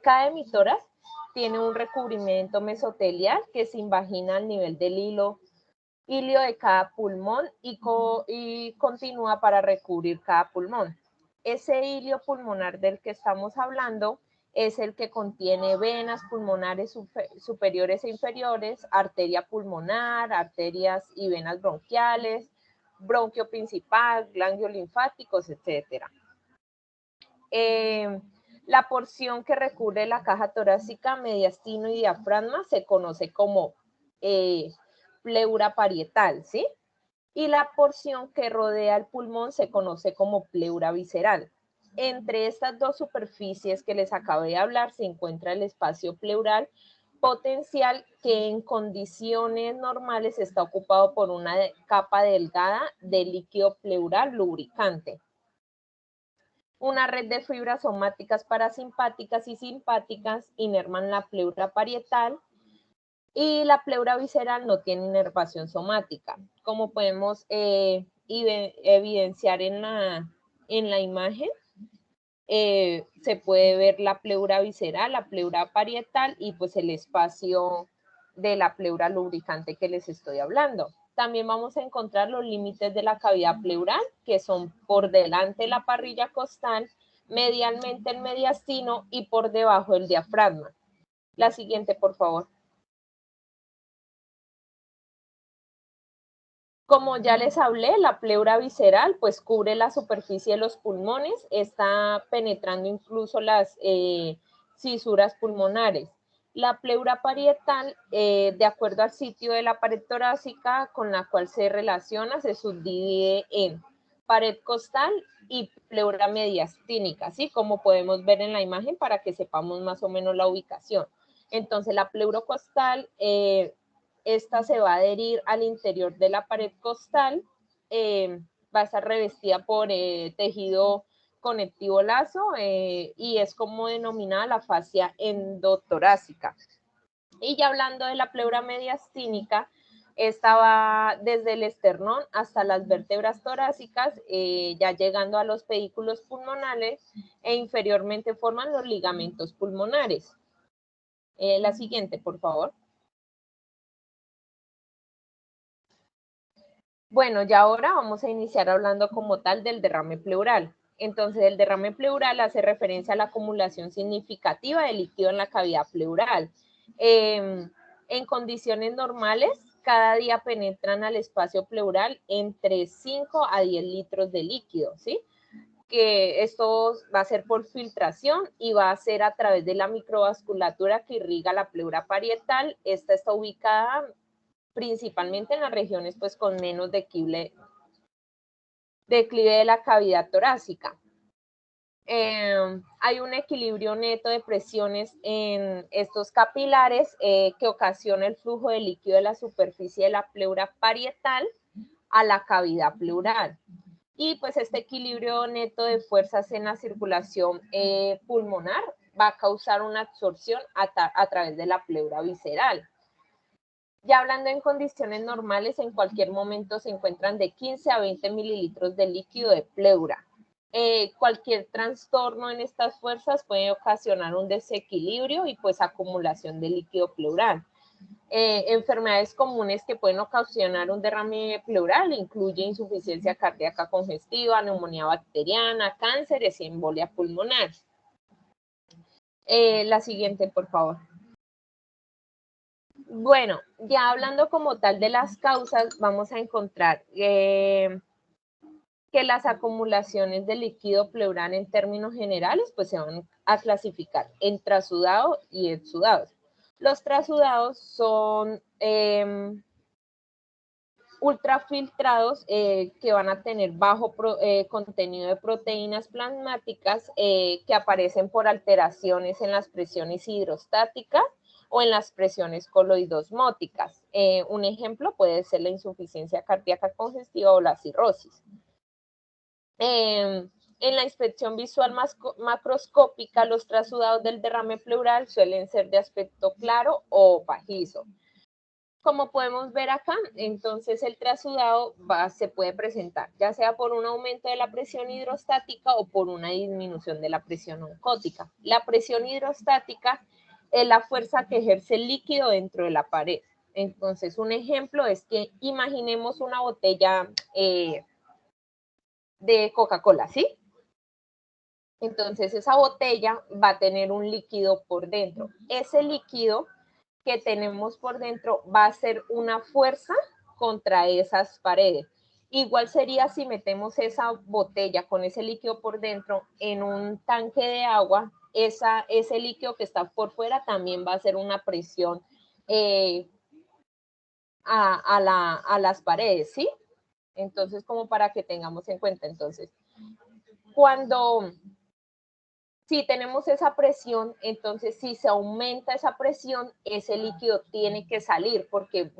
Cada emitora tiene un recubrimiento mesotelial que se invagina al nivel del ilio de cada pulmón y continúa para recubrir cada pulmón. Ese ilio pulmonar del que estamos hablando es el que contiene venas pulmonares superiores e inferiores, arteria pulmonar, arterias y venas bronquiales, bronquio principal, ganglios linfáticos, etc. La porción que recubre la caja torácica, mediastino y diafragma se conoce como pleura parietal, ¿sí? Y la porción que rodea el pulmón se conoce como pleura visceral. Entre estas dos superficies que les acabo de hablar se encuentra el espacio pleural potencial, que en condiciones normales está ocupado por una capa delgada de líquido pleural lubricante. Una red de fibras somáticas parasimpáticas y simpáticas inervan la pleura parietal, y la pleura visceral no tiene inervación somática. Como podemos evidenciar en la imagen, se puede ver la pleura visceral, la pleura parietal y pues el espacio de la pleura lubricante que les estoy hablando. También vamos a encontrar los límites de la cavidad pleural, que son por delante la parrilla costal, medialmente el mediastino y por debajo el diafragma. La siguiente, por favor. Como ya les hablé, la pleura visceral pues cubre la superficie de los pulmones, está penetrando incluso las cisuras pulmonares. La pleura parietal, de acuerdo al sitio de la pared torácica con la cual se relaciona, se subdivide en pared costal y pleura mediastínica, ¿sí? Como podemos ver en la imagen para que sepamos más o menos la ubicación. Entonces, la pleura costal, esta se va a adherir al interior de la pared costal, va a estar revestida por tejido conectivo lazo y es como denominada la fascia endotorácica. Y ya hablando de la pleura mediastínica, esta va desde el esternón hasta las vértebras torácicas, ya llegando a los pedículos pulmonares e inferiormente forman los ligamentos pulmonares. La siguiente, por favor. Bueno, ya ahora vamos a iniciar hablando como tal del derrame pleural. Entonces, el derrame pleural hace referencia a la acumulación significativa de líquido en la cavidad pleural. En condiciones normales, cada día penetran al espacio pleural entre 5 a 10 litros de líquido, ¿sí? Que esto va a ser por filtración y va a ser a través de la microvasculatura que irriga la pleura parietal. Esta está ubicada principalmente en las regiones pues con menos declive de la cavidad torácica. Hay un equilibrio neto de presiones en estos capilares que ocasiona el flujo de líquido de la superficie de la pleura parietal a la cavidad pleural. Y pues este equilibrio neto de fuerzas en la circulación pulmonar va a causar una absorción a través de la pleura visceral. Ya hablando en condiciones normales, en cualquier momento se encuentran de 15 a 20 mililitros de líquido de pleura. Cualquier trastorno en estas fuerzas puede ocasionar un desequilibrio y pues acumulación de líquido pleural. Enfermedades comunes que pueden ocasionar un derrame pleural incluyen insuficiencia cardíaca congestiva, neumonía bacteriana, cánceres y embolia pulmonar. La siguiente, por favor. Bueno, ya hablando como tal de las causas, vamos a encontrar que las acumulaciones de líquido pleural en términos generales pues se van a clasificar en trasudados y exudados. Los trasudados son ultrafiltrados que van a tener bajo contenido de proteínas plasmáticas que aparecen por alteraciones en las presiones hidrostáticas o en las presiones coloidosmóticas. Un ejemplo puede ser la insuficiencia cardíaca congestiva o la cirrosis. En la inspección visual macroscópica, los trasudados del derrame pleural suelen ser de aspecto claro o pajizo. Como podemos ver acá, entonces el trasudado se puede presentar ya sea por un aumento de la presión hidrostática o por una disminución de la presión oncótica. La presión hidrostática es la fuerza que ejerce el líquido dentro de la pared. Entonces, un ejemplo es que imaginemos una botella de Coca-Cola, ¿sí? Entonces, esa botella va a tener un líquido por dentro. Ese líquido que tenemos por dentro va a ser una fuerza contra esas paredes. Igual sería si metemos esa botella con ese líquido por dentro en un tanque de agua, ese líquido que está por fuera también va a hacer una presión a las paredes, ¿sí? Entonces, como para que tengamos en cuenta, entonces, si tenemos esa presión, entonces si se aumenta esa presión, ese líquido tiene que salir, porque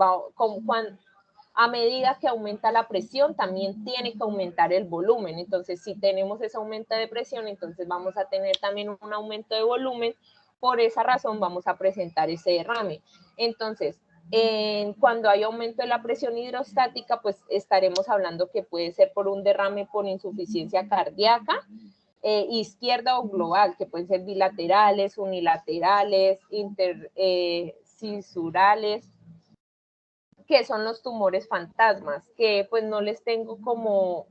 a medida que aumenta la presión, también tiene que aumentar el volumen. Entonces, si tenemos ese aumento de presión, entonces vamos a tener también un aumento de volumen. Por esa razón vamos a presentar ese derrame. Entonces, cuando hay aumento de la presión hidrostática, pues estaremos hablando que puede ser por un derrame por insuficiencia cardíaca, izquierda o global, que pueden ser bilaterales, unilaterales, cisurales, que son los tumores fantasmas, que pues no les tengo como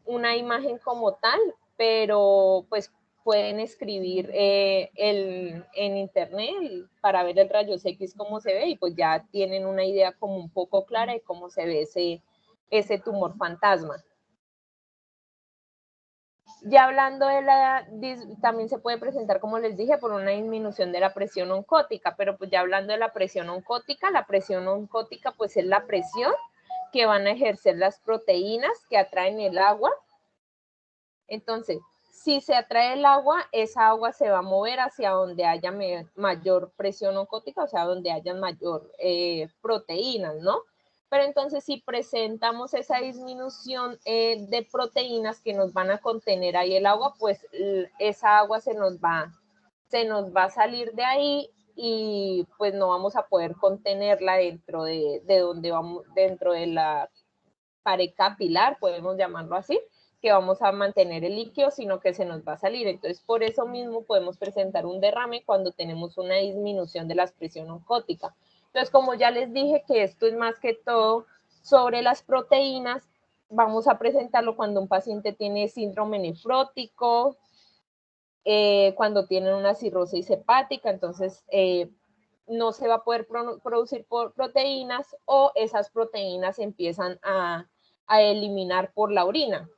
una imagen como tal, pero pues pueden escribir en internet para ver el rayos X cómo se ve y pues ya tienen una idea como un poco clara de cómo se ve ese tumor fantasma. Ya hablando también se puede presentar, como les dije, por una disminución de la presión oncótica, pero pues ya hablando de la presión oncótica pues es la presión que van a ejercer las proteínas que atraen el agua. Entonces, si se atrae el agua, esa agua se va a mover hacia donde haya mayor presión oncótica, o sea, donde haya mayor proteínas, ¿no? Pero entonces si presentamos esa disminución de proteínas que nos van a contener ahí el agua, pues esa agua se nos va a salir de ahí y pues no vamos a poder contenerla dentro de donde vamos, dentro de la pared capilar, podemos llamarlo así, que vamos a mantener el líquido, sino que se nos va a salir. Entonces, por eso mismo podemos presentar un derrame cuando tenemos una disminución de la presión oncótica. Entonces, como ya les dije que esto es más que todo sobre las proteínas, vamos a presentarlo cuando un paciente tiene síndrome nefrótico, cuando tienen una cirrosis hepática, entonces no se va a poder producir proteínas o esas proteínas empiezan a eliminar por la orina.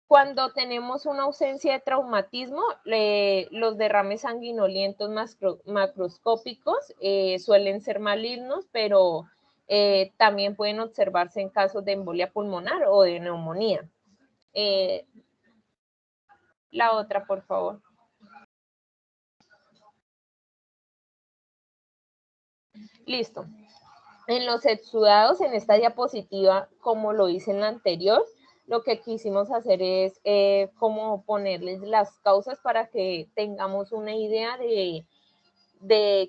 Cuando tenemos una ausencia de traumatismo, los derrames sanguinolientos macroscópicos suelen ser malignos, pero también pueden observarse en casos de embolia pulmonar o de neumonía. La otra, por favor. Listo. En los exudados, en esta diapositiva, como lo hice en la anterior, lo que quisimos hacer es como ponerles las causas para que tengamos una idea de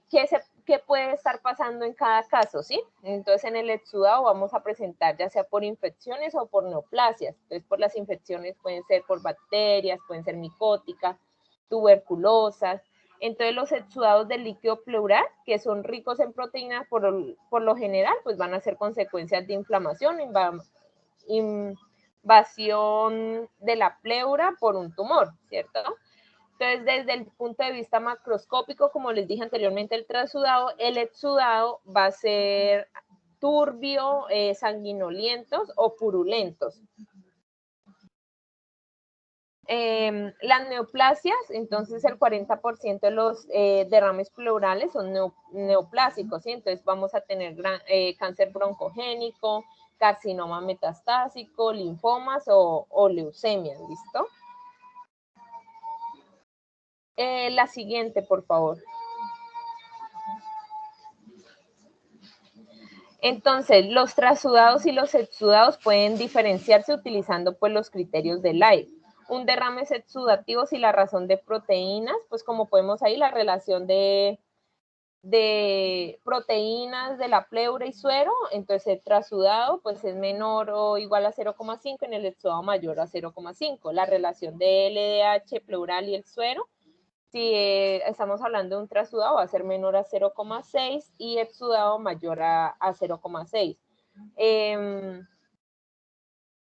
qué puede estar pasando en cada caso, ¿sí? Entonces, en el exudado vamos a presentar ya sea por infecciones o por neoplasias. Entonces, por las infecciones pueden ser por bacterias, pueden ser micóticas, tuberculosas. Entonces, los exudados del líquido pleural, que son ricos en proteínas, por lo general, pues van a ser consecuencias de inflamación, invasión de la pleura por un tumor, ¿cierto? Entonces, desde el punto de vista macroscópico, como les dije anteriormente, el exudado va a ser turbio, sanguinolientos o purulentos. Las neoplasias, entonces el 40% de los derrames pleurales son neoplásicos, ¿sí? Entonces vamos a tener cáncer broncogénico, carcinoma metastásico, linfomas o leucemia, ¿listo? La siguiente, por favor. Entonces, los trasudados y los exudados pueden diferenciarse utilizando pues los criterios de Light. Un derrame es exudativo si la razón de proteínas, pues como podemos ahí, la relación de de proteínas de la pleura y suero, entonces el trasudado pues es menor o igual a 0,5, en el exudado mayor a 0,5. La relación de LDH pleural y el suero, si estamos hablando de un trasudado, va a ser menor a 0,6 y exudado mayor a 0,6.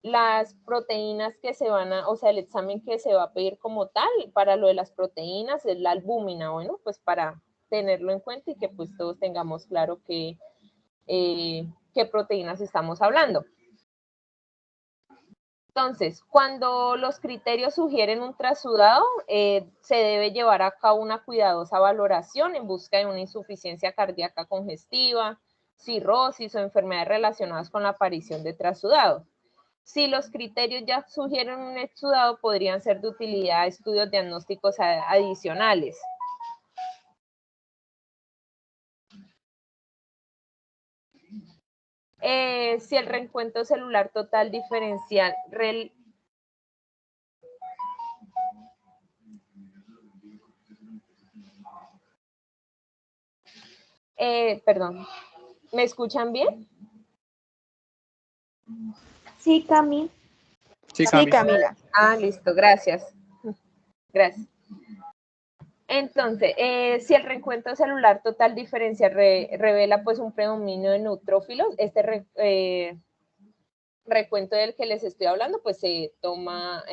Las proteínas que se van a, o sea, el examen que se va a pedir como tal para lo de las proteínas es la albúmina, bueno, pues para tenerlo en cuenta y que pues todos tengamos claro qué proteínas estamos hablando. Entonces, cuando los criterios sugieren un trasudado, se debe llevar a cabo una cuidadosa valoración en busca de una insuficiencia cardíaca congestiva, cirrosis o enfermedades relacionadas con la aparición de trasudado. Si los criterios ya sugieren un exudado, podrían ser de utilidad a estudios diagnósticos adicionales. Si el reencuentro celular total diferencial perdón, ¿me escuchan bien? Sí, Cami. Sí, Camila. Ah, listo, gracias. Gracias. Entonces, si el reencuentro celular total diferencial revela pues un predominio de neutrófilos, este recuento del que les estoy hablando, pues se toma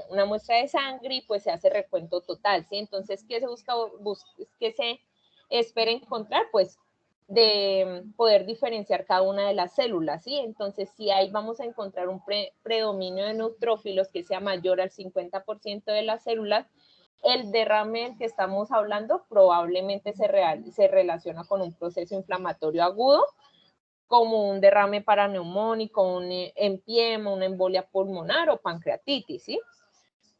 una muestra de sangre y pues se hace recuento total, ¿sí? Entonces, ¿qué se busca, qué se espera encontrar? Pues de poder diferenciar cada una de las células, ¿sí? Entonces, si ahí vamos a encontrar un predominio de neutrófilos que sea mayor al 50% de las células, el derrame del que estamos hablando probablemente se relaciona con un proceso inflamatorio agudo, como un derrame paraneumónico, un empiema, una embolia pulmonar o pancreatitis, ¿sí?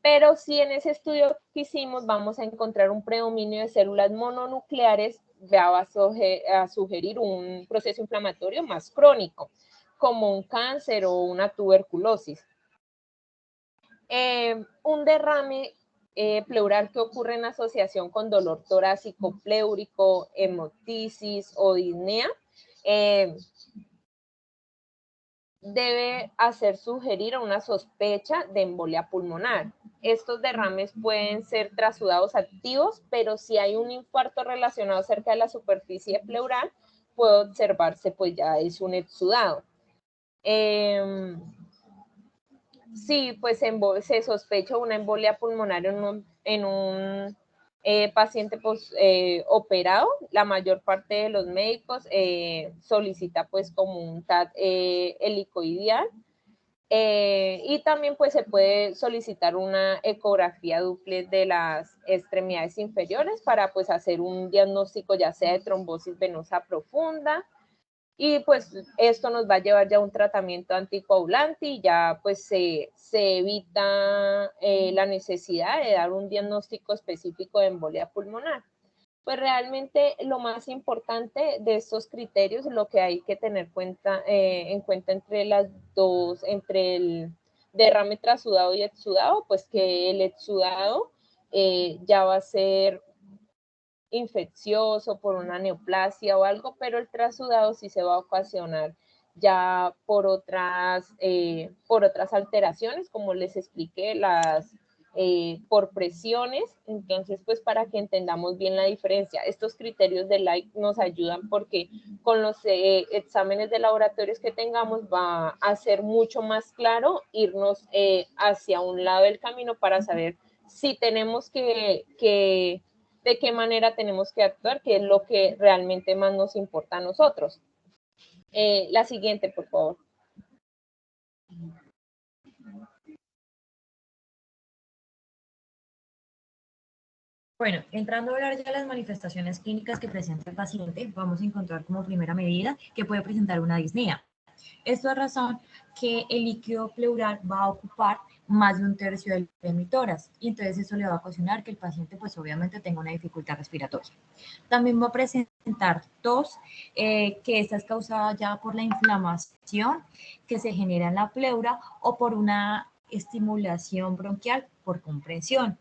Pero si en ese estudio que hicimos vamos a encontrar un predominio de células mononucleares, ya va a sugerir un proceso inflamatorio más crónico, como un cáncer o una tuberculosis. Un derrame pleural que ocurre en asociación con dolor torácico pleúrico, hemotisis o disnea, debe hacer sugerir a una sospecha de embolia pulmonar. Estos derrames pueden ser trasudados activos, pero si hay un infarto relacionado cerca de la superficie pleural, puede observarse, pues ya es un exudado. Sí, pues se sospecha una embolia pulmonar en un paciente operado. La mayor parte de los médicos solicita pues como un TAC helicoidal. Y también pues se puede solicitar una ecografía dúplex de las extremidades inferiores para pues hacer un diagnóstico ya sea de trombosis venosa profunda, y pues esto nos va a llevar ya a un tratamiento anticoagulante y ya pues se evita la necesidad de dar un diagnóstico específico de embolia pulmonar. Pues realmente lo más importante de estos criterios, lo que hay que tener en cuenta entre las dos, entre el derrame trasudado y exudado, pues que el exudado ya va a ser infeccioso por una neoplasia o algo, pero el trasudado sí se va a ocasionar ya por otras alteraciones, como les expliqué, por presiones. Entonces, pues para que entendamos bien la diferencia, estos criterios de Light nos ayudan porque con los exámenes de laboratorios que tengamos va a ser mucho más claro irnos hacia un lado del camino para saber si tenemos de qué manera tenemos que actuar, que es lo que realmente más nos importa a nosotros. La siguiente, por favor. Bueno, entrando a hablar ya de las manifestaciones clínicas que presenta el paciente, vamos a encontrar como primera medida que puede presentar una disnea. Esto es razón que el líquido pleural va a ocupar más de un tercio del emitórax y entonces eso le va a ocasionar que el paciente pues obviamente tenga una dificultad respiratoria. También va a presentar tos, que esta es causada ya por la inflamación que se genera en la pleura o por una estimulación bronquial por compresión.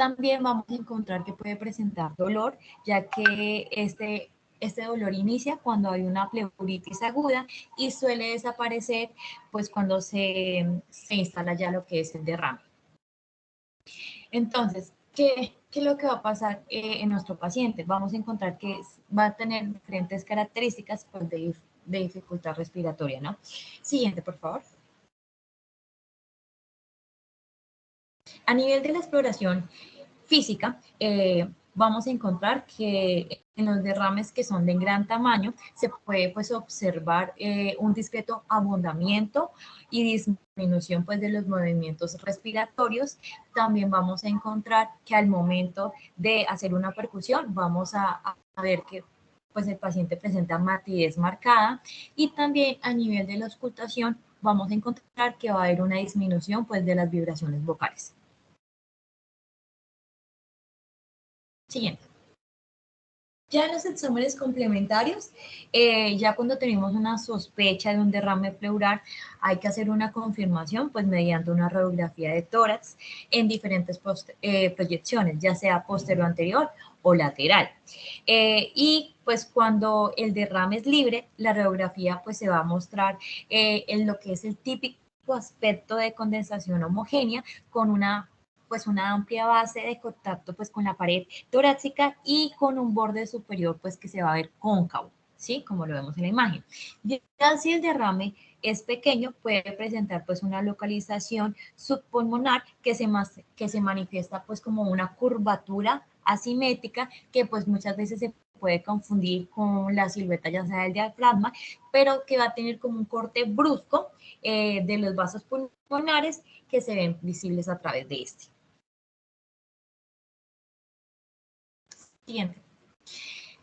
También vamos a encontrar que puede presentar dolor, ya que este dolor inicia cuando hay una pleuritis aguda y suele desaparecer pues cuando se instala ya lo que es el derrame. Entonces, ¿qué es lo que va a pasar en nuestro paciente? Vamos a encontrar que va a tener diferentes características pues, de dificultad respiratoria, ¿no? Siguiente, por favor. A nivel de la exploración física, vamos a encontrar que en los derrames que son de gran tamaño se puede pues observar un discreto abundamiento y disminución pues de los movimientos respiratorios. También vamos a encontrar que al momento de hacer una percusión vamos a ver que pues el paciente presenta matidez marcada y también a nivel de la auscultación vamos a encontrar que va a haber una disminución pues de las vibraciones vocales. Siguiente. Ya en los exámenes complementarios, ya cuando tenemos una sospecha de un derrame pleural, hay que hacer una confirmación pues mediante una radiografía de tórax en diferentes proyecciones, ya sea posterior anterior o lateral. Y pues cuando el derrame es libre, la radiografía pues se va a mostrar en lo que es el típico aspecto de condensación homogénea con una amplia base de contacto pues con la pared torácica y con un borde superior pues que se va a ver cóncavo, ¿sí? Como lo vemos en la imagen. Ya si el derrame es pequeño, puede presentar pues una localización subpulmonar que se manifiesta pues como una curvatura asimétrica que pues muchas veces se puede confundir con la silueta ya sea del diafragma, pero que va a tener como un corte brusco de los vasos pulmonares que se ven visibles a través de este. Siguiente.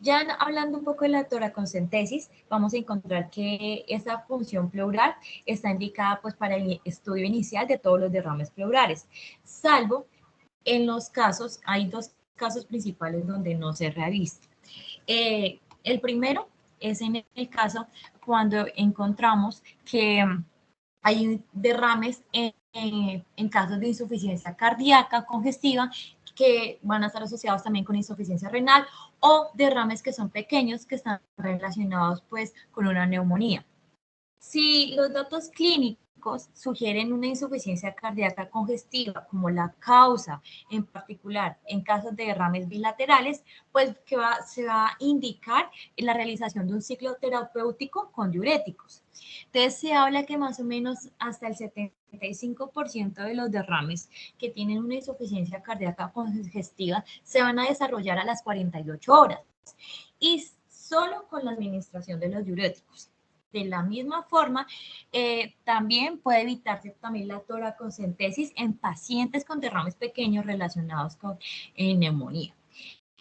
Ya hablando un poco de la toracentesis, vamos a encontrar que esa función pleural está indicada pues para el estudio inicial de todos los derrames pleurales, salvo en los casos, hay dos casos principales donde no se realiza. El primero es en el caso cuando encontramos que hay derrames en casos de insuficiencia cardíaca congestiva que van a estar asociados también con insuficiencia renal o derrames que son pequeños que están relacionados pues con una neumonía. Si los datos clínicos sugieren una insuficiencia cardíaca congestiva como la causa, en particular en casos de derrames bilaterales, pues se va a indicar la realización de un ciclo terapéutico con diuréticos. Entonces se habla que más o menos hasta el 75% de los derrames que tienen una insuficiencia cardíaca congestiva se van a desarrollar a las 48 horas y solo con la administración de los diuréticos. De la misma forma, también puede evitarse también la toracentesis en pacientes con derrames pequeños relacionados con neumonía.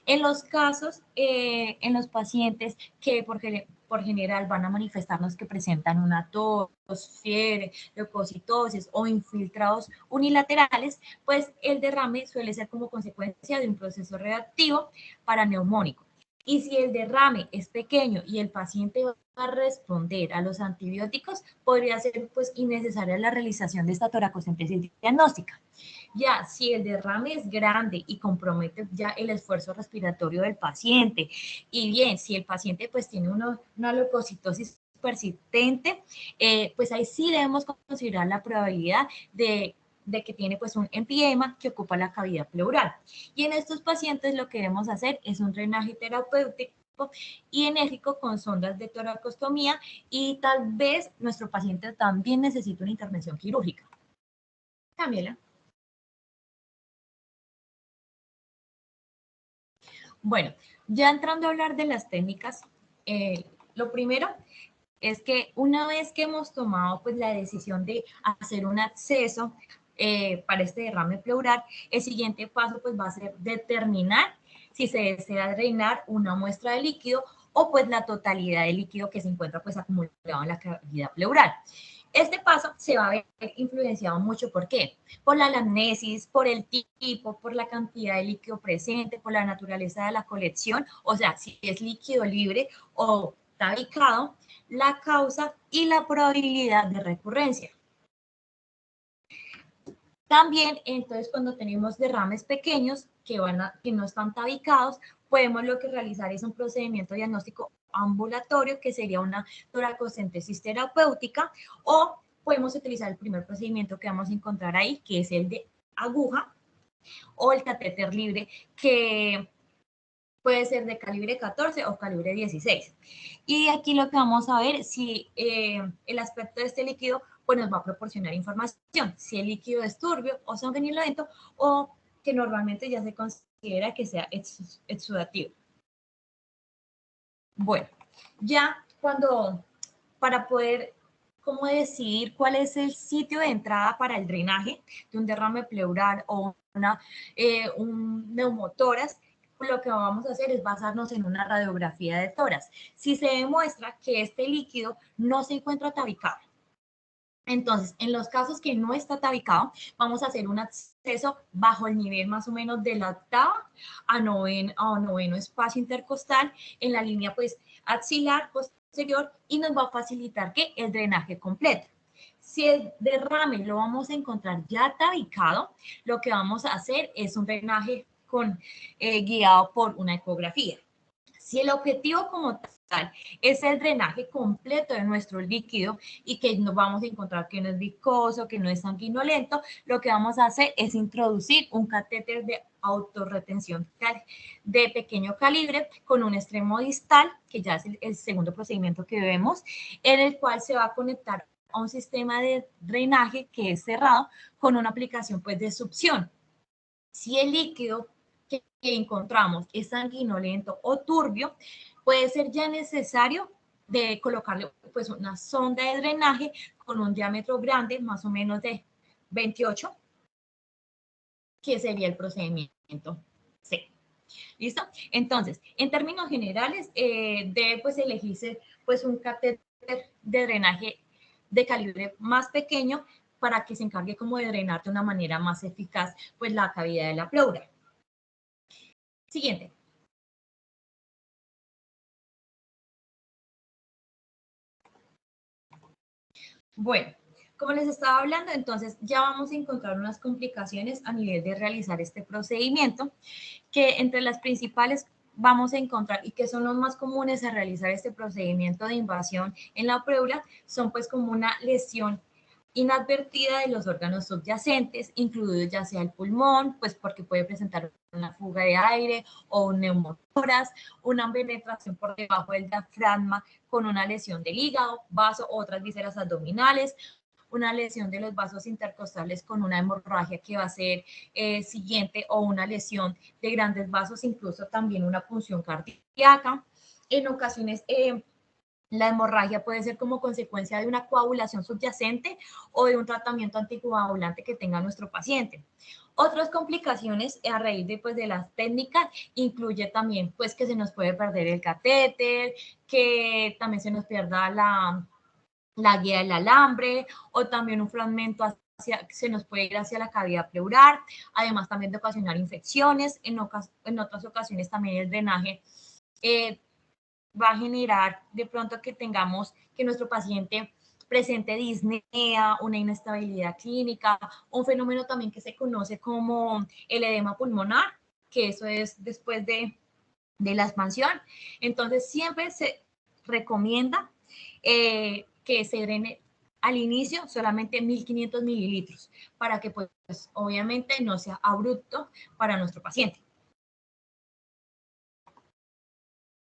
En los casos, en los pacientes que por general van a manifestarnos que presentan una tos, fiebre, leucocitosis o infiltrados unilaterales, pues el derrame suele ser como consecuencia de un proceso reactivo paraneumónico. Y si el derrame es pequeño y el paciente va a responder a los antibióticos, podría ser pues innecesaria la realización de esta toracentesis diagnóstica. Ya, si el derrame es grande y compromete ya el esfuerzo respiratorio del paciente, y bien, si el paciente pues tiene una leucocitosis persistente, pues ahí sí debemos considerar la probabilidad de que tiene pues un empiema que ocupa la cavidad pleural. Y en estos pacientes lo que debemos hacer es un drenaje terapéutico y enérgico con sondas de toracostomía y tal vez nuestro paciente también necesita una intervención quirúrgica. Camila. Bueno, ya entrando a hablar de las técnicas, lo primero es que una vez que hemos tomado pues la decisión de hacer un acceso para este derrame pleural, el siguiente paso pues va a ser determinar si se desea drenar una muestra de líquido o pues la totalidad del líquido que se encuentra pues acumulado en la cavidad pleural. Este paso se va a ver influenciado mucho, ¿por qué? Por la anamnesis, por el tipo, por la cantidad de líquido presente, por la naturaleza de la colección, o sea, si es líquido libre o tabicado, la causa y la probabilidad de recurrencia. También, entonces, cuando tenemos derrames pequeños que no están tabicados, podemos lo que realizar es un procedimiento diagnóstico ambulatorio, que sería una toracocentesis terapéutica, o podemos utilizar el primer procedimiento que vamos a encontrar ahí, que es el de aguja, o el catéter libre, que puede ser de calibre 14 o calibre 16. Y aquí lo que vamos a ver, si el aspecto de este líquido pues nos va a proporcionar información, si el líquido es turbio o sanguinolento, o que normalmente ya se considera que sea exudativo. Bueno, ya para poder cómo decidir cuál es el sitio de entrada para el drenaje de un derrame pleural o un neumotórax, lo que vamos a hacer es basarnos en una radiografía de tórax. Si se demuestra que este líquido no se encuentra tabicado, entonces, en los casos que no está tabicado, vamos a hacer un acceso bajo el nivel más o menos de la octava a noveno espacio intercostal en la línea pues axilar posterior, y nos va a facilitar que el drenaje completo. Si el derrame lo vamos a encontrar ya tabicado, lo que vamos a hacer es un drenaje guiado por una ecografía. Si el objetivo como tal es el drenaje completo de nuestro líquido y que nos vamos a encontrar que no es viscoso, que no es sanguinolento, lo que vamos a hacer es introducir un catéter de autorretención de pequeño calibre con un extremo distal, que ya es el segundo procedimiento que vemos, en el cual se va a conectar a un sistema de drenaje que es cerrado con una aplicación pues de succión. Si el líquido que encontramos es sanguinolento o turbio, puede ser ya necesario de colocarle pues una sonda de drenaje con un diámetro grande, más o menos de 28, que sería el procedimiento C. ¿Listo? Entonces, en términos generales, debe pues elegirse pues un catéter de drenaje de calibre más pequeño para que se encargue como de drenar de una manera más eficaz pues la cavidad de la pleura. Siguiente. Bueno, como les estaba hablando, entonces ya vamos a encontrar unas complicaciones a nivel de realizar este procedimiento, que entre las principales vamos a encontrar y que son los más comunes a realizar este procedimiento de invasión en la pleura, son pues como una lesión inadvertida de los órganos subyacentes, incluido ya sea el pulmón, pues porque puede presentar una fuga de aire o un neumotórax, una penetración por debajo del diafragma con una lesión del hígado, vaso, otras vísceras abdominales, una lesión de los vasos intercostales con una hemorragia que va a ser siguiente, o una lesión de grandes vasos, incluso también una punción cardíaca. En ocasiones, la hemorragia puede ser como consecuencia de una coagulación subyacente o de un tratamiento anticoagulante que tenga nuestro paciente. Otras complicaciones a raíz de las técnicas incluye también pues que se nos puede perder el catéter, que también se nos pierda la guía del alambre, o también un fragmento se nos puede ir hacia la cavidad pleural, además también de ocasionar infecciones. En otras ocasiones también el drenaje va a generar de pronto que tengamos que nuestro paciente presente disnea, una inestabilidad clínica, un fenómeno también que se conoce como el edema pulmonar, que eso es después de la expansión. Entonces siempre se recomienda que se drene al inicio solamente 1500 mililitros para que pues obviamente no sea abrupto para nuestro paciente.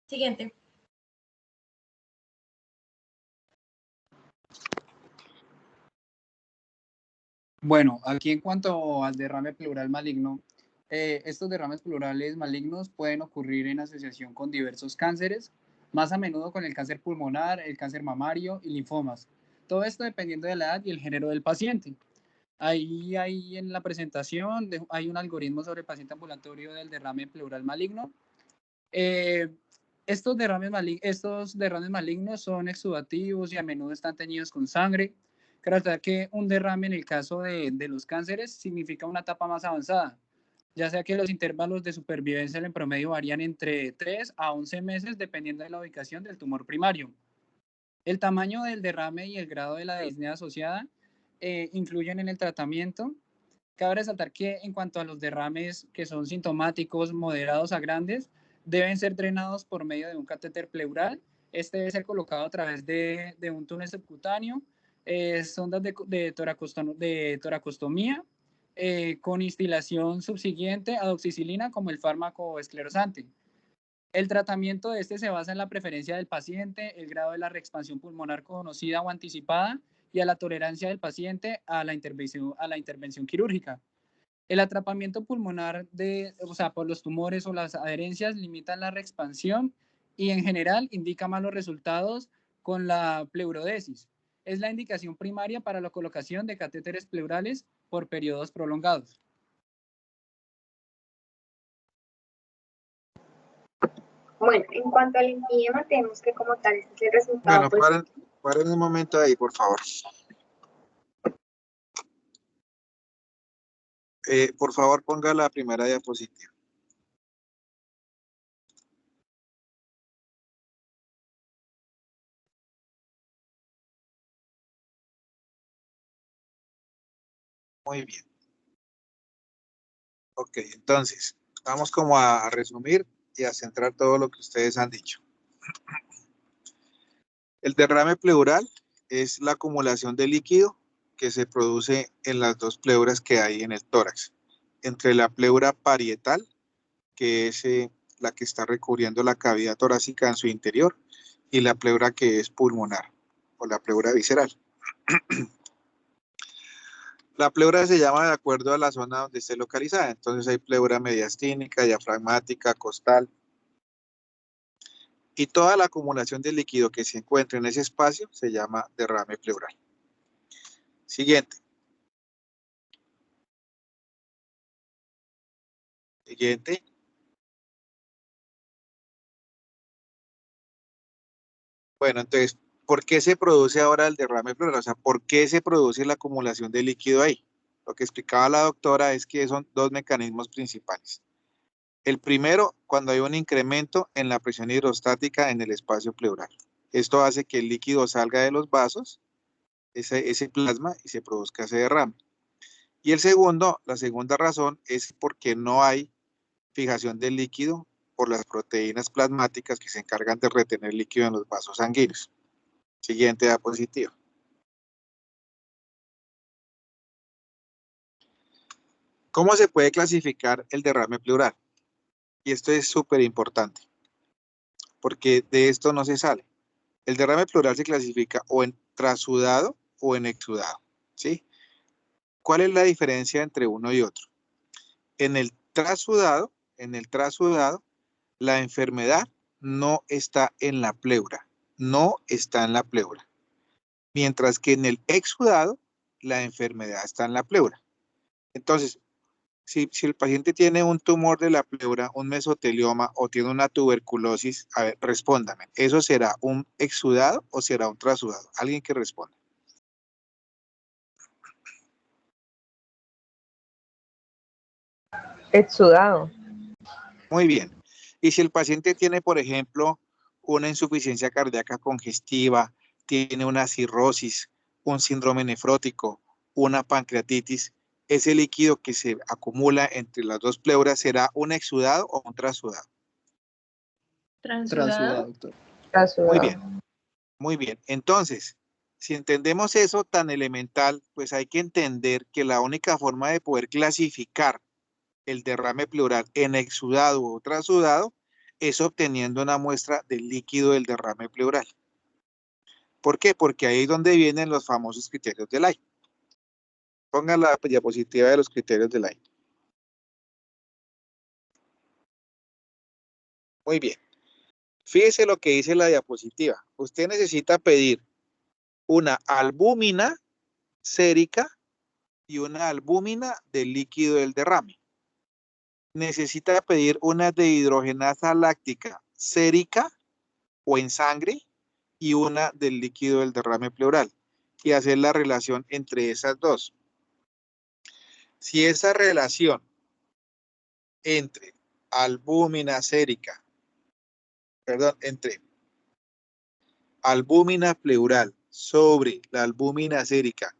Siguiente. Bueno, aquí en cuanto al derrame pleural maligno, estos derrames pleurales malignos pueden ocurrir en asociación con diversos cánceres, más a menudo con el cáncer pulmonar, el cáncer mamario y linfomas. Todo esto dependiendo de la edad y el género del paciente. Ahí en la presentación hay un algoritmo sobre el paciente ambulatorio del derrame pleural maligno. Estos derrames malignos son exudativos y a menudo están teñidos con sangre. Claro que un derrame en el caso de los cánceres significa una etapa más avanzada, ya sea que los intervalos de supervivencia en promedio varían entre 3 a 11 meses dependiendo de la ubicación del tumor primario. El tamaño del derrame y el grado de la disnea asociada influyen en el tratamiento. Cabe resaltar que en cuanto a los derrames que son sintomáticos, moderados a grandes, deben ser drenados por medio de un catéter pleural. Este debe ser colocado a través de un túnel subcutáneo, sondas de toracostomía, con instilación subsiguiente a doxicilina como el fármaco esclerosante. El tratamiento de este se basa en la preferencia del paciente, el grado de la reexpansión pulmonar conocida o anticipada y a la tolerancia del paciente a la intervención quirúrgica. El atrapamiento pulmonar por los tumores o las adherencias limitan la reexpansión y en general indica malos resultados con la pleurodesis. Es la indicación primaria para la colocación de catéteres pleurales por periodos prolongados. Bueno, en cuanto al enfisema, tenemos que como tal, este es el resultado. Bueno, paren un momento ahí, por favor. Por favor, ponga la primera diapositiva. Muy bien. Ok, entonces, vamos como a resumir y a centrar todo lo que ustedes han dicho. El derrame pleural es la acumulación de líquido que se produce en las dos pleuras que hay en el tórax. Entre la pleura parietal, que es la que está recubriendo la cavidad torácica en su interior, y la pleura que es pulmonar, o la pleura visceral. La pleura se llama de acuerdo a la zona donde esté localizada. Entonces hay pleura mediastínica, diafragmática, costal. Y toda la acumulación de líquido que se encuentra en ese espacio se llama derrame pleural. Siguiente. Siguiente. Bueno, entonces, ¿por qué se produce ahora el derrame pleural? O sea, ¿por qué se produce la acumulación de líquido ahí? Lo que explicaba la doctora es que son dos mecanismos principales. El primero, cuando hay un incremento en la presión hidrostática en el espacio pleural. Esto hace que el líquido salga de los vasos, ese plasma, y se produzca ese derrame. Y la segunda razón es porque no hay fijación del líquido por las proteínas plasmáticas que se encargan de retener líquido en los vasos sanguíneos. Siguiente diapositiva. ¿Cómo se puede clasificar el derrame pleural? Y esto es súper importante, porque de esto no se sale. El derrame pleural se clasifica o en trasudado o en exudado, ¿sí? ¿Cuál es la diferencia entre uno y otro? En el trasudado, la enfermedad no está en la pleura, no está en la pleura. Mientras que en el exudado, la enfermedad está en la pleura. Entonces, si el paciente tiene un tumor de la pleura, un mesotelioma o tiene una tuberculosis, a ver, respóndame, ¿eso será un exudado o será un trasudado? Alguien que responda. Exudado. Muy bien. Y si el paciente tiene, por ejemplo, una insuficiencia cardíaca congestiva, tiene una cirrosis, un síndrome nefrótico, una pancreatitis, ese líquido que se acumula entre las dos pleuras será un exudado o un trasudado. Trasudado, doctor. Muy bien, muy bien. Entonces, si entendemos eso tan elemental, pues hay que entender que la única forma de poder clasificar el derrame pleural en exudado o trasudado es obteniendo una muestra del líquido del derrame pleural. ¿Por qué? Porque ahí es donde vienen los famosos criterios de Lay. Pongan la diapositiva de los criterios de Lay. Muy bien. Fíjese lo que dice la diapositiva. Usted necesita pedir una albúmina sérica y una albúmina del líquido del derrame. Necesita pedir una dehidrogenasa láctica sérica o en sangre y una del líquido del derrame pleural y hacer la relación entre esas dos. Si esa relación entre albúmina sérica, entre albúmina pleural sobre la albúmina sérica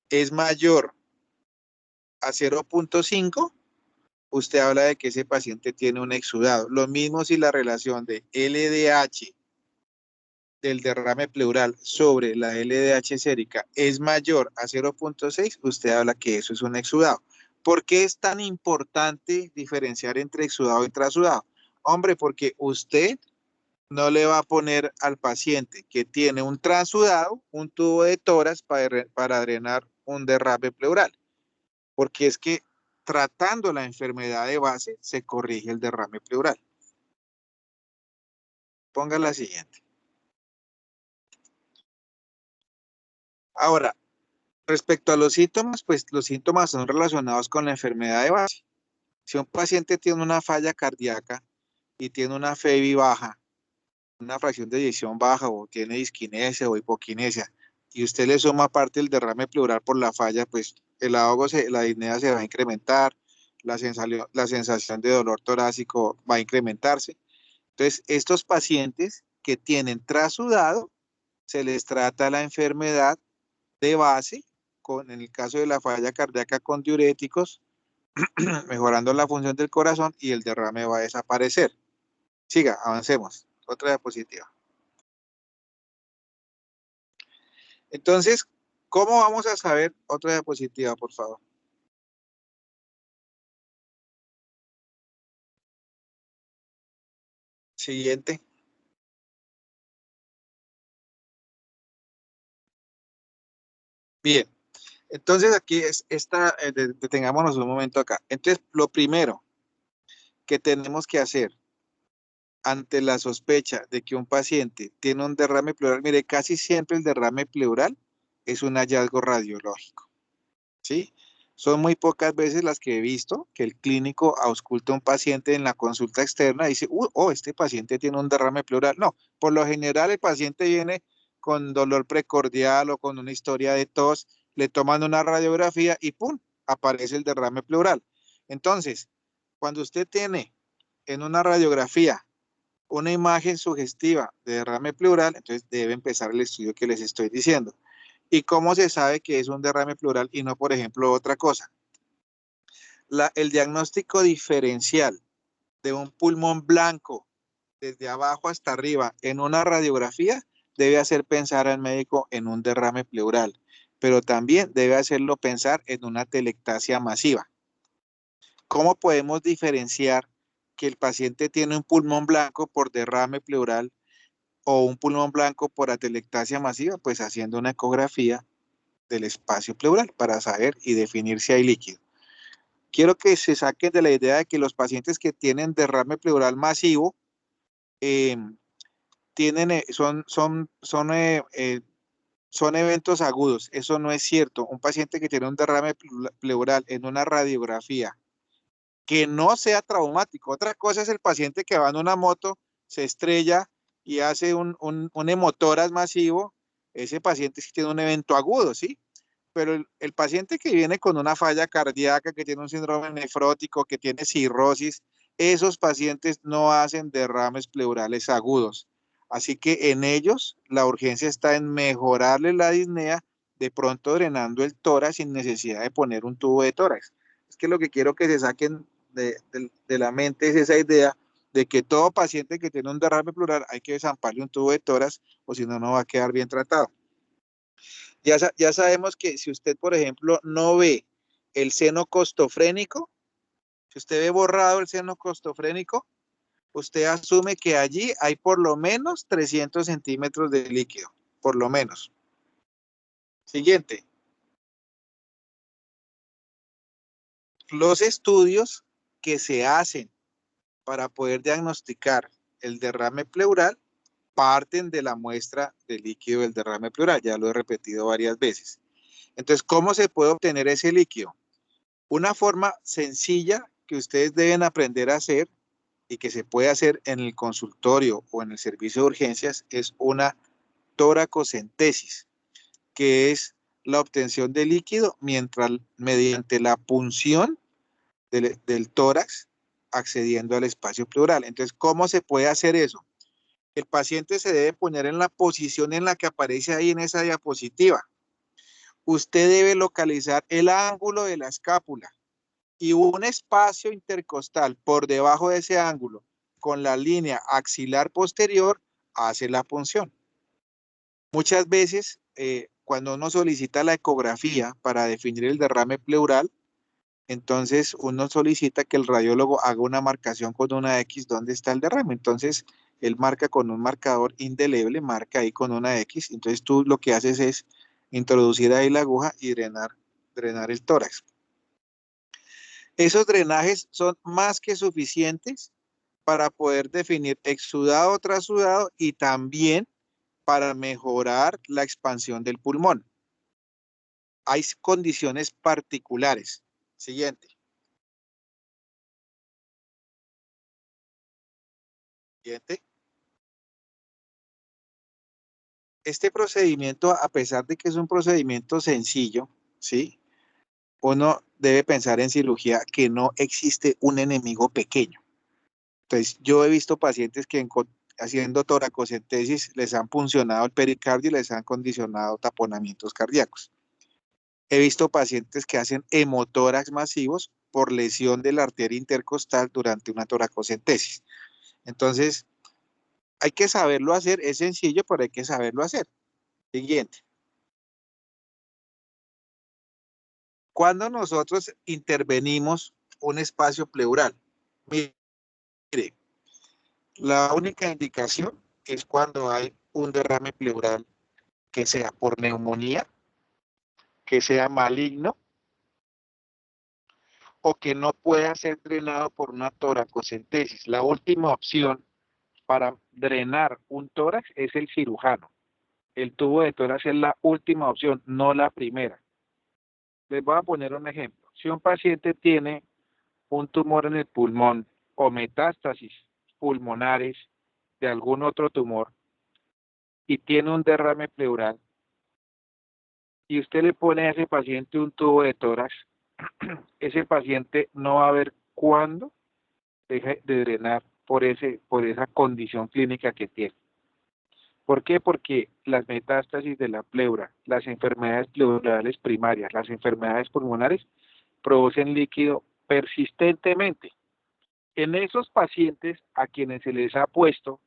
es mayor a 0.5, usted habla de que ese paciente tiene un exudado. Lo mismo si la relación de LDH del derrame pleural sobre la LDH sérica es mayor a 0.6, usted habla que eso es un exudado. ¿Por qué es tan importante diferenciar entre exudado y trasudado? Hombre, porque usted no le va a poner al paciente que tiene un transudado un tubo de tórax para drenar un derrame pleural, porque es que tratando la enfermedad de base se corrige el derrame pleural. Ponga la siguiente. Ahora, respecto a los síntomas, pues los síntomas son relacionados con la enfermedad de base. Si un paciente tiene una falla cardíaca y tiene una FEBI baja, una fracción de eyección baja, o tiene disquinesia o hipoquinesia, y usted le suma parte del derrame pleural por la falla, pues el ahogo, la disnea se va a incrementar, la sensación de dolor torácico va a incrementarse. Entonces, estos pacientes que tienen trasudado, se les trata la enfermedad de base, en el caso de la falla cardíaca, con diuréticos, mejorando la función del corazón, y el derrame va a desaparecer. Siga, avancemos. Otra diapositiva. Entonces, ¿cómo vamos a saber? Otra diapositiva, por favor. Siguiente. Bien. Entonces, aquí es esta, detengámonos un momento acá. Entonces, lo primero que tenemos que hacer ante la sospecha de que un paciente tiene un derrame pleural, mire, casi siempre el derrame pleural es un hallazgo radiológico, ¿sí? Son muy pocas veces las que he visto que el clínico ausculta a un paciente en la consulta externa y dice, oh, este paciente tiene un derrame pleural. No, por lo general el paciente viene con dolor precordial o con una historia de tos, le toman una radiografía y ¡pum!, aparece el derrame pleural. Entonces, cuando usted tiene en una radiografía una imagen sugestiva de derrame pleural, entonces debe empezar el estudio que les estoy diciendo. ¿Y cómo se sabe que es un derrame pleural y no, por ejemplo, otra cosa? El diagnóstico diferencial de un pulmón blanco desde abajo hasta arriba en una radiografía debe hacer pensar al médico en un derrame pleural, pero también debe hacerlo pensar en una telectasia masiva. ¿Cómo podemos diferenciar que el paciente tiene un pulmón blanco por derrame pleural o un pulmón blanco por atelectasia masiva? Pues haciendo una ecografía del espacio pleural para saber y definir si hay líquido. Quiero que se saquen de la idea de que los pacientes que tienen derrame pleural masivo son eventos agudos. Eso no es cierto. Un paciente que tiene un derrame pleural en una radiografía que no sea traumático. Otra cosa es el paciente que va en una moto, se estrella y hace un hemotoras masivo. Ese paciente sí tiene un evento agudo, ¿sí? Pero el paciente que viene con una falla cardíaca, que tiene un síndrome nefrótico, que tiene cirrosis, esos pacientes no hacen derrames pleurales agudos. Así que en ellos la urgencia está en mejorarle la disnea, de pronto drenando el tórax sin necesidad de poner un tubo de tórax. Es que lo que quiero que se saquen de la mente es esa idea de que todo paciente que tiene un derrame pleural hay que zamparle un tubo de tórax, o si no, no va a quedar bien tratado. Ya sabemos que si usted, por ejemplo, no ve el seno costofrénico, si usted ve borrado el seno costofrénico, usted asume que allí hay por lo menos 300 centímetros de líquido, por lo menos. Siguiente. Los estudios que se hacen para poder diagnosticar el derrame pleural parten de la muestra de líquido del derrame pleural, ya lo he repetido varias veces. Entonces, ¿cómo se puede obtener ese líquido? Una forma sencilla que ustedes deben aprender a hacer y que se puede hacer en el consultorio o en el servicio de urgencias es una toracocentesis, que es la obtención de líquido mediante la punción del tórax accediendo al espacio pleural. Entonces, ¿cómo se puede hacer eso? El paciente se debe poner en la posición en la que aparece ahí en esa diapositiva. Usted debe localizar el ángulo de la escápula. y un espacio intercostal por debajo de ese ángulo con la línea axilar posterior, hace la punción. Muchas veces, cuando uno solicita la ecografía para definir el derrame pleural, entonces uno solicita que el radiólogo haga una marcación con una X donde está el derrame. Entonces, él marca con un marcador indeleble, marca ahí con una X. Entonces, tú lo que haces es introducir ahí la aguja y drenar el tórax. Esos drenajes son más que suficientes para poder definir exudado tras sudado y también para mejorar la expansión del pulmón. Hay condiciones particulares. Siguiente. Siguiente. Este procedimiento, a pesar de que es un procedimiento sencillo, ¿sí? Uno debe pensar en cirugía que no existe un enemigo pequeño. Entonces, yo he visto pacientes que haciendo toracocentesis les han puncionado el pericardio y les han condicionado taponamientos cardíacos. He visto pacientes que hacen hemotórax masivos por lesión de la arteria intercostal durante una toracocentesis. Entonces, hay que saberlo hacer, es sencillo, pero hay que saberlo hacer. Siguiente. Cuando nosotros intervenimos un espacio pleural, mire, la única indicación es cuando hay un derrame pleural que sea por neumonía, que sea maligno o que no pueda ser drenado por una toracocentesis. La última opción para drenar un tórax es el cirujano. El tubo de tórax es la última opción, no la primera. Les voy a poner un ejemplo. Si un paciente tiene un tumor en el pulmón o metástasis pulmonares de algún otro tumor y tiene un derrame pleural y usted le pone a ese paciente un tubo de tórax, ese paciente no va a ver cuándo deje de drenar por esa condición clínica que tiene. ¿Por qué? Porque las metástasis de la pleura, las enfermedades pleurales primarias, las enfermedades pulmonares producen líquido persistentemente. En esos pacientes a quienes se les ha puesto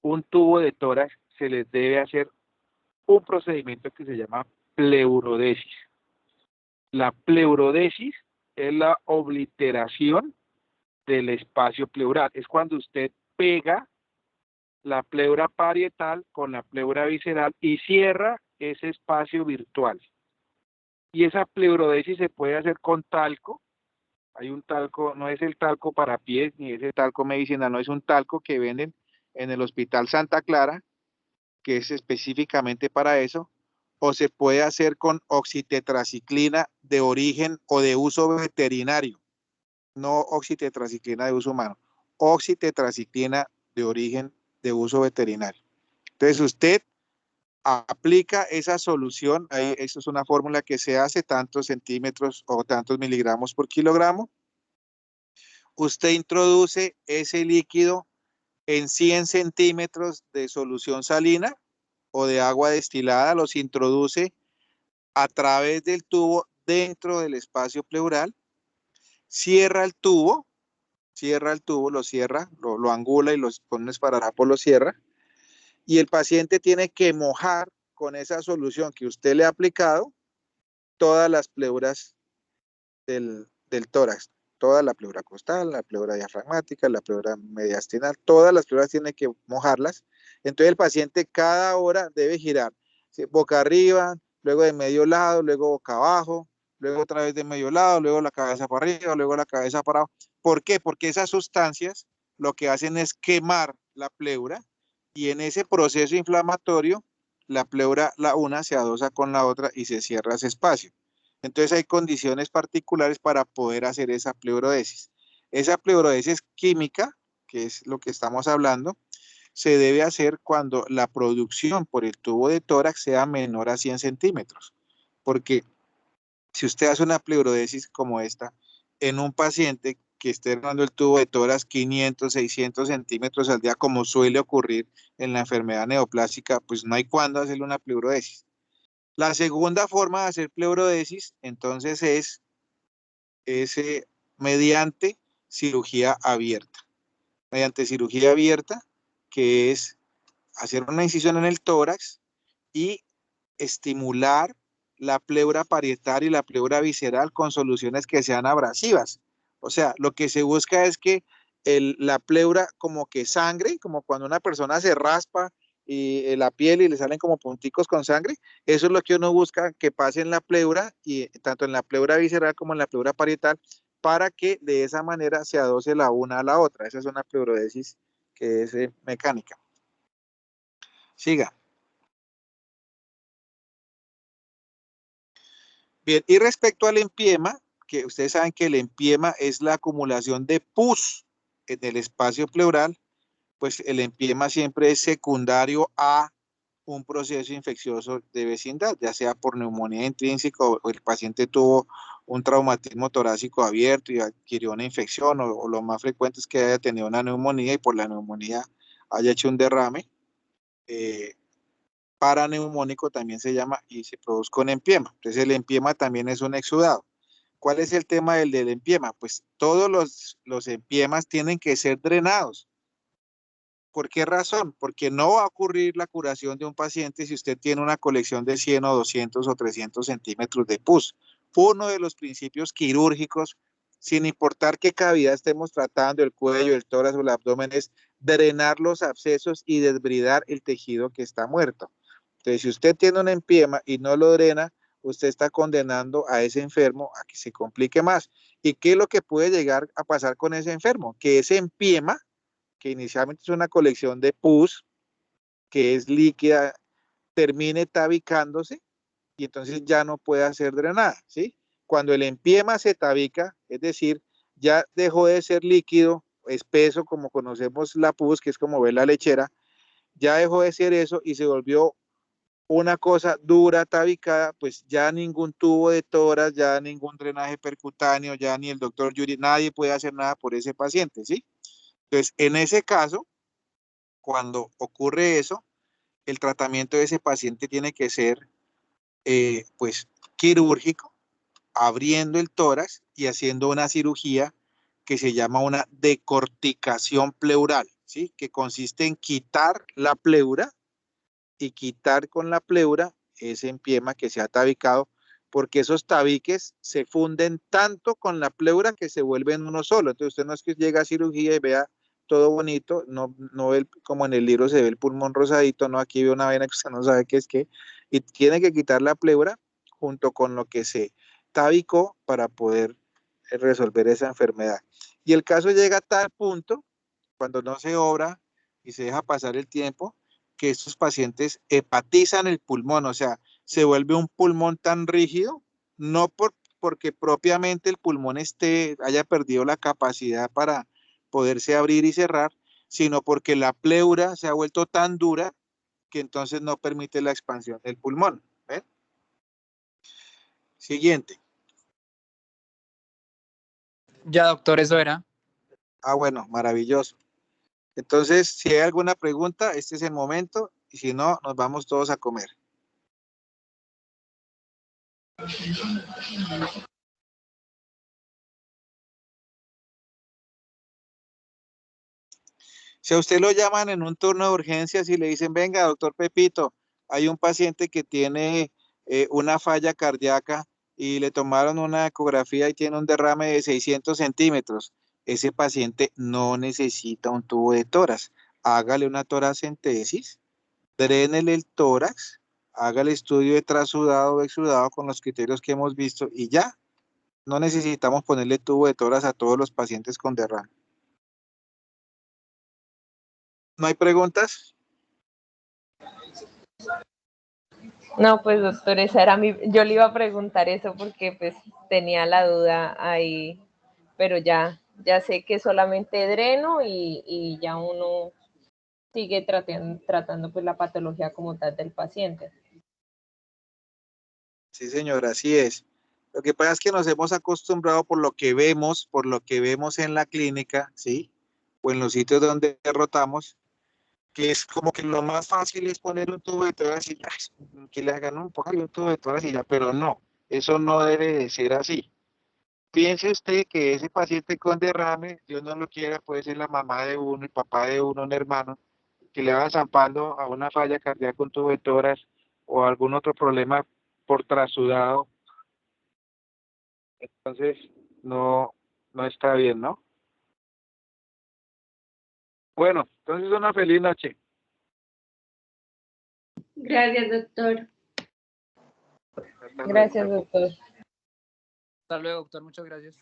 un tubo de tórax, se les debe hacer un procedimiento que se llama pleurodesis. La pleurodesis es la obliteración del espacio pleural. Es cuando usted pega la pleura parietal con la pleura visceral y cierra ese espacio virtual. Y esa pleurodesis se puede hacer con talco. Hay un talco, no es el talco para pies ni es el talco medicinal, no es un talco que venden en el Hospital Santa Clara, que es específicamente para eso, o se puede hacer con oxitetraciclina de origen o de uso veterinario, no oxitetraciclina de uso humano, oxitetraciclina de origen de uso veterinario. Entonces usted aplica esa solución, ahí, eso es una fórmula que se hace, tantos centímetros o tantos miligramos por kilogramo. Usted introduce ese líquido en 100 centímetros de solución salina o de agua destilada, los introduce a través del tubo dentro del espacio pleural, cierra el tubo, lo cierra, lo angula y con un esparadrapo lo cierra, y el paciente tiene que mojar con esa solución que usted le ha aplicado todas las pleuras del tórax, toda la pleura costal, la pleura diafragmática, la pleura mediastinal, todas las pleuras tiene que mojarlas. Entonces el paciente cada hora debe girar, ¿sí? Boca arriba, luego de medio lado, luego boca abajo, luego otra vez de medio lado, luego la cabeza para arriba, luego la cabeza para abajo. ¿Por qué? Porque esas sustancias lo que hacen es quemar la pleura y en ese proceso inflamatorio la pleura, la una se adosa con la otra y se cierra ese espacio. Entonces hay condiciones particulares para poder hacer esa pleurodesis. Esa pleurodesis química, que es lo que estamos hablando, se debe hacer cuando la producción por el tubo de tórax sea menor a 100 centímetros. Porque si usted hace una pleurodesis como esta en un paciente que esté dando el tubo de tórax 500, 600 centímetros al día, como suele ocurrir en la enfermedad neoplástica, pues no hay cuándo hacerle una pleurodesis. La segunda forma de hacer pleurodesis, entonces, es es mediante cirugía abierta. Mediante cirugía abierta, que es hacer una incisión en el tórax y estimular la pleura parietal y la pleura visceral con soluciones que sean abrasivas. O sea, lo que se busca es que la pleura como que sangre, como cuando una persona se raspa y la piel y le salen como punticos con sangre, eso es lo que uno busca que pase en la pleura, y tanto en la pleura visceral como en la pleura parietal, para que de esa manera se adoce la una a la otra. Esa es una pleurodesis que es mecánica. Siga. Bien, y respecto al empiema, que ustedes saben que el empiema es la acumulación de pus en el espacio pleural, pues el empiema siempre es secundario a un proceso infeccioso de vecindad, ya sea por neumonía intrínseca o el paciente tuvo un traumatismo torácico abierto y adquirió una infección, o lo más frecuente es que haya tenido una neumonía y por la neumonía haya hecho un derrame. Paraneumónico también se llama, y se produzca un empiema. Entonces el empiema también es un exudado. ¿Cuál es el tema del empiema? Pues todos los empiemas tienen que ser drenados. ¿Por qué razón? Porque no va a ocurrir la curación de un paciente si usted tiene una colección de 100 o 200 o 300 centímetros de pus. Uno de los principios quirúrgicos, sin importar qué cavidad estemos tratando, el cuello, el tórax o el abdomen, es drenar los abscesos y desbridar el tejido que está muerto. Entonces, si usted tiene un empiema y no lo drena, usted está condenando a ese enfermo a que se complique más. ¿Y qué es lo que puede llegar a pasar con ese enfermo? Que ese empiema, que inicialmente es una colección de pus, que es líquida, termine tabicándose y entonces ya no puede ser drenada, ¿sí? Cuando el empiema se tabica, es decir, ya dejó de ser líquido, espeso, como conocemos la pus, que es como ver la lechera, ya dejó de ser eso y se volvió una cosa dura, tabicada, pues ya ningún tubo de toras, ya ningún drenaje percutáneo, ya ni el doctor Yuri, nadie puede hacer nada por ese paciente, ¿sí? Entonces, en ese caso, cuando ocurre eso, el tratamiento de ese paciente tiene que ser, pues, quirúrgico, abriendo el tórax y haciendo una cirugía que se llama una decorticación pleural, ¿sí? Que consiste en quitar la pleura y quitar con la pleura ese empiema que se ha tabicado, porque esos tabiques se funden tanto con la pleura que se vuelven uno solo. Entonces usted no es que llega a cirugía y vea todo bonito, no ve como en el libro se ve el pulmón rosadito, no, aquí ve una vena que usted no sabe qué es qué, y tiene que quitar la pleura junto con lo que se tabicó para poder resolver esa enfermedad. Y el caso llega a tal punto, cuando no se obra y se deja pasar el tiempo, que estos pacientes hepatizan el pulmón, o sea, se vuelve un pulmón tan rígido, no porque propiamente el pulmón haya perdido la capacidad para poderse abrir y cerrar, sino porque la pleura se ha vuelto tan dura que entonces no permite la expansión del pulmón. ¿Ven? Siguiente. Ya, doctor, eso era. Ah, bueno, maravilloso. Entonces, si hay alguna pregunta, este es el momento, y si no, nos vamos todos a comer. Si a usted lo llaman en un turno de urgencias y le dicen, venga, doctor Pepito, hay un paciente que tiene una falla cardíaca y le tomaron una ecografía y tiene un derrame de 600 centímetros, ese paciente no necesita un tubo de tórax. Hágale una toracentesis, drénele el tórax, haga el estudio de trasudado o exudado con los criterios que hemos visto y ya, no necesitamos ponerle tubo de tórax a todos los pacientes con derrame. ¿No hay preguntas? No, pues doctor, yo le iba a preguntar eso porque pues tenía la duda ahí, pero ya sé que solamente dreno y ya uno sigue tratando pues la patología como tal del paciente. Sí, señora, así es. Lo que pasa es que nos hemos acostumbrado por lo que vemos en la clínica, ¿sí? O en los sitios donde rotamos, que es como que lo más fácil es poner un tubo de tórax y ya, que le hagan un poco de un tubo de tórax y ya, pero no, eso no debe de ser así. piense usted que ese paciente con derrame, Dios no lo quiera, puede ser la mamá de uno, el papá de uno, un hermano, que le va zampando a una falla cardíaca con tubo de tórax o algún otro problema por trasudado. Entonces, no está bien, ¿no? Bueno, entonces una feliz noche. Gracias, doctor. Hasta luego. Gracias, doctor. Hasta luego, doctor. Muchas gracias.